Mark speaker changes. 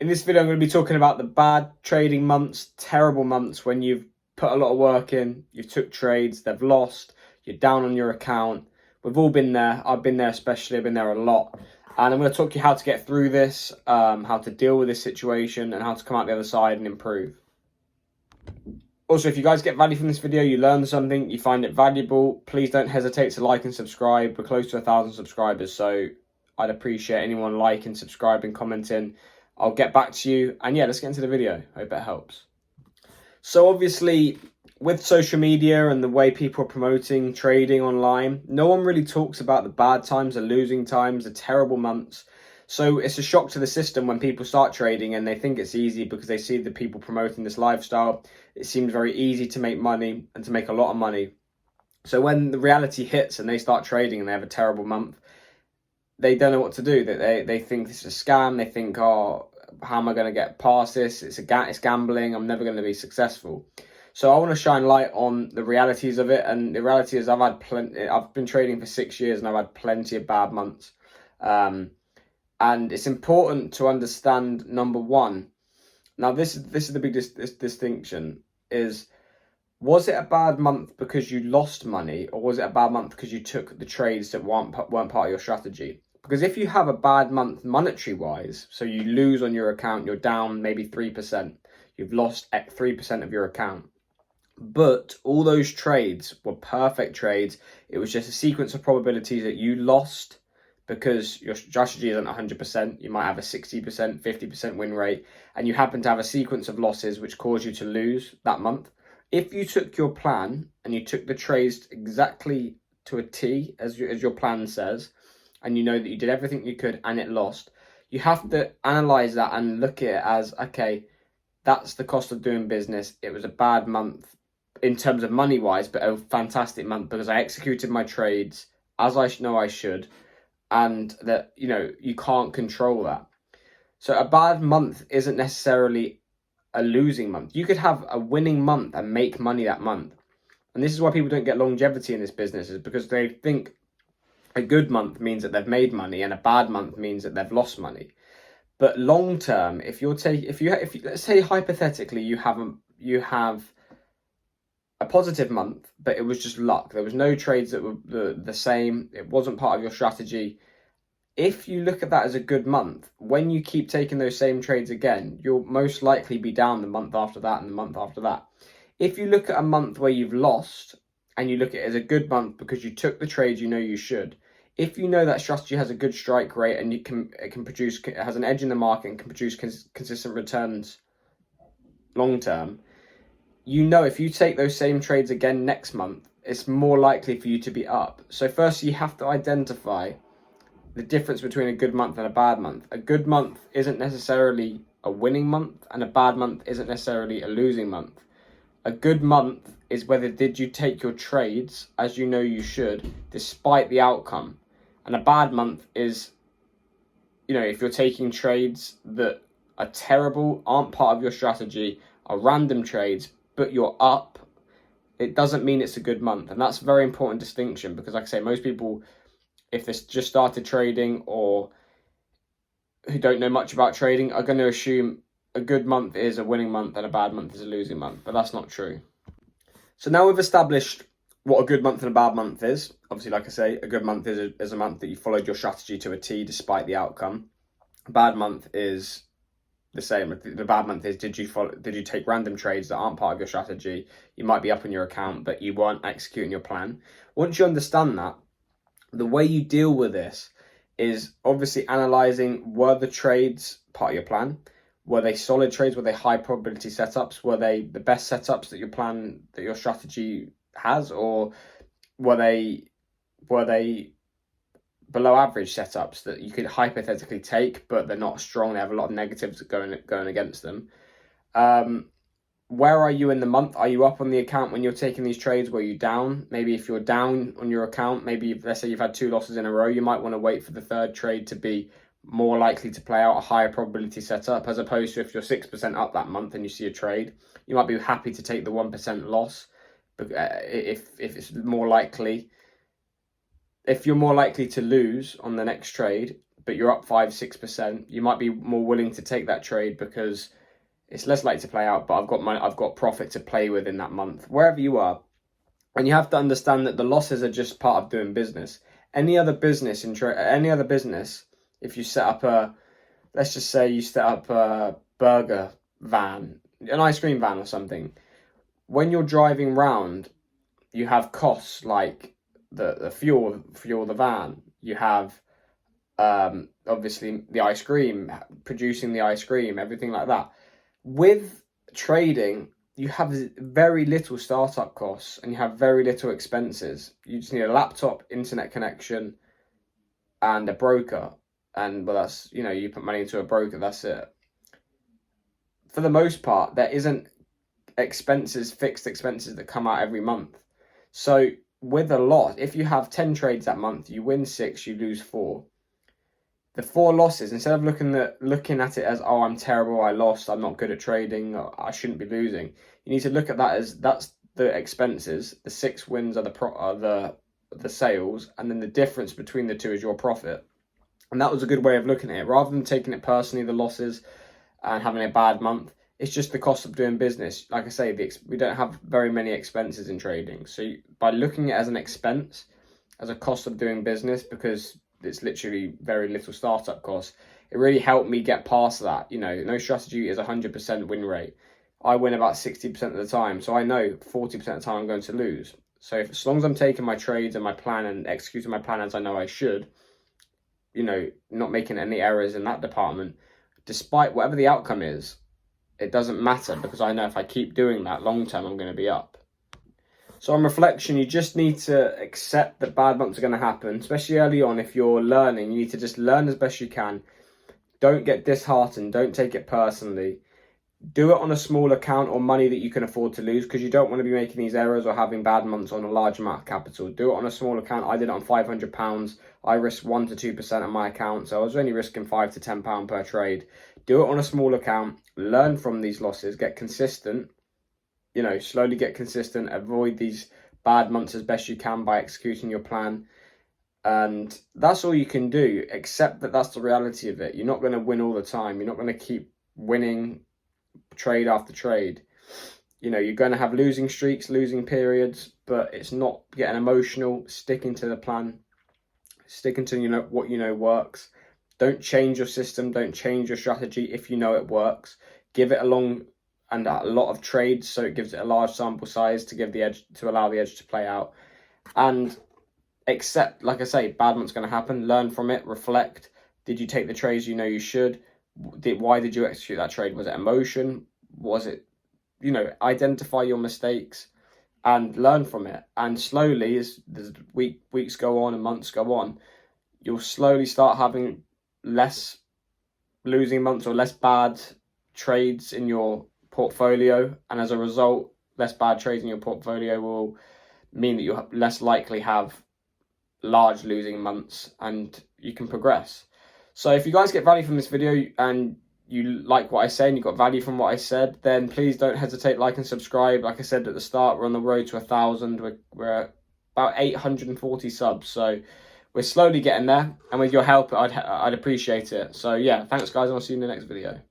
Speaker 1: In this video, I'm going to be talking about the bad trading months, terrible months when you've put a lot of work in, you've took trades, they've lost, you're down on your account. We've all been there. I've been there especially. I've been there a lot. And I'm going to talk to you how to get through this, how to deal with this situation, and how to come out the other side and improve. Also, if you guys get value from this video, you learn something, you find it valuable, please don't hesitate to like and subscribe. We're close to 1,000 subscribers, so I'd appreciate anyone liking, subscribing, commenting. I'll get back to you. And yeah, let's get into the video. Hope it helps. So obviously, with social media and the way people are promoting trading online, no one really talks about the bad times, the losing times, the terrible months. So it's a shock to the system when people start trading and they think it's easy because they see the people promoting this lifestyle. It seems very easy to make money and to make a lot of money. So when the reality hits and they start trading and they have a terrible month, they don't know what to do. They think this is a scam. They think, oh, how am I going to get past this? It's gambling. I'm never going to be successful. So I want to shine light on the realities of it. And the reality is I've been trading for 6 years and I've had plenty of bad months. And it's important to understand, number one, now this is the big distinction, is was it a bad month because you lost money, or was it a bad month because you took the trades that weren't part of your strategy? Because if you have a bad month monetary wise, so you lose on your account, you're down maybe 3%, you've lost 3% of your account, but all those trades were perfect trades. It was just a sequence of probabilities that you lost because your strategy isn't 100%. You might have a 60%, 50% win rate, and you happen to have a sequence of losses which cause you to lose that month. If you took your plan and you took the trades exactly to a T, as your plan says, and you know that you did everything you could and it lost, you have to analyze that and look at it as, okay, that's the cost of doing business. It was a bad month in terms of money-wise, but a fantastic month because I executed my trades as I know I should, and that, you can't control that. So a bad month isn't necessarily a losing month. You could have a winning month and make money that month. And this is why people don't get longevity in this business, is because they think a good month means that they've made money and a bad month means that they've lost money. But long term, if you let's say hypothetically you have a positive month, but it was just luck. There was no trades that were the same. It wasn't part of your strategy. If you look at that as a good month, when you keep taking those same trades again, you'll most likely be down the month after that and the month after that. If you look at a month where you've lost and you look at it as a good month because you took the trades you know you should, if you know that strategy has a good strike rate and it has an edge in the market and can produce consistent returns long term, you know if you take those same trades again next month, it's more likely for you to be up. So first you have to identify the difference between a good month and a bad month. A good month isn't necessarily a winning month, and a bad month isn't necessarily a losing month. A good month is whether did you take your trades as you know you should, despite the outcome. And a bad month is, if you're taking trades that are terrible, aren't part of your strategy, are random trades, but you're up, it doesn't mean it's a good month. And that's a very important distinction because, like I say, most people, if they just started trading or who don't know much about trading, are going to assume a good month is a winning month and a bad month is a losing month, but that's not true. So now we've established what a good month and a bad month is. Obviously, like I say, a good month is a month that you followed your strategy to a T despite the outcome. A bad month is the same. The bad month is did you take random trades that aren't part of your strategy? You might be up on your account, but you weren't executing your plan. Once you understand that, the way you deal with this is obviously analysing, were the trades part of your plan? Were they solid trades? Were they high probability setups? Were they the best setups that your strategy has? Or were they below average setups that you could hypothetically take, but they're not strong, they have a lot of negatives going against them? Where are you in the month? Are you up on the account when you're taking these trades? Were you down? Maybe if you're down on your account, maybe let's say you've had 2 losses in a row, you might want to wait for the third trade to be more likely to play out a higher probability setup, as opposed to if you're 6% up that month and you see a trade, you might be happy to take the 1% loss if it's more likely. If you're more likely to lose on the next trade, but you're up 5-6%, you might be more willing to take that trade because it's less likely to play out, but I've got profit to play with in that month, wherever you are. And you have to understand that the losses are just part of doing business. Any other business, if you set up let's just say you set up a burger van, an ice cream van or something, when you're driving round, you have costs like the fuel the van. You have obviously the ice cream, producing the ice cream, everything like that. With trading, you have very little startup costs and you have very little expenses. You just need a laptop, internet connection, and a broker. And well, that's, you put money into a broker, that's it. For the most part, there isn't fixed expenses that come out every month. So with a lot, if you have 10 trades that month, you win 6, you lose 4. The 4 losses, instead of looking at it as, oh, I'm terrible, I lost, I'm not good at trading, I shouldn't be losing. You need to look at that as that's the expenses. The 6 wins are the sales, and then the difference between the two is your profit. And that was a good way of looking at it. Rather than taking it personally, the losses, and having a bad month, it's just the cost of doing business. Like I say, we don't have very many expenses in trading. So by looking at it as an expense, as a cost of doing business, because it's literally very little startup cost, it really helped me get past that. No strategy is 100% win rate. I win about 60% of the time, so I know 40% of the time I'm going to lose. So as long as I'm taking my trades and my plan and executing my plan as I know I should, not making any errors in that department, despite whatever the outcome is, it doesn't matter, because I know if I keep doing that long term, I'm going to be up. So on reflection, you just need to accept that bad months are going to happen, especially early on. If you're learning, you need to just learn as best you can. Don't get disheartened. Don't take it personally. Do it on a small account or money that you can afford to lose, because you don't want to be making these errors or having bad months on a large amount of capital. Do it on a small account. I did it on £500. I risked 1 to 2% of my account, so I was only risking £5 to £10 per trade. Do it on a small account. Learn from these losses. Get consistent. Slowly get consistent. Avoid these bad months as best you can by executing your plan. And that's all you can do. Accept that that's the reality of it. You're not going to win all the time. You're not going to keep winning trade after trade. You're going to have losing streaks, losing periods, but it's not getting emotional. Sticking to the plan. Sticking to what works. Don't change your system. Don't change your strategy if you know it works. Give it a lot of trades, so it gives it a large sample size to allow the edge to play out. And accept, like I say, bad month's going to happen. Learn from it. Reflect. Did you take the trades you should? Why did you execute that trade? Was it emotion? Was it, identify your mistakes and learn from it. And slowly, as the weeks go on and months go on, you'll slowly start having less losing months or less bad trades in your portfolio. And as a result, less bad trades in your portfolio will mean that you'll less likely have large losing months and you can progress. So if you guys get value from this video and you like what I say and you got value from what I said, then please don't hesitate, like and subscribe. Like I said at the start, we're on the road to 1,000. We're about 840 subs, so we're slowly getting there. And with your help, I'd appreciate it. So yeah, thanks guys, and I'll see you in the next video.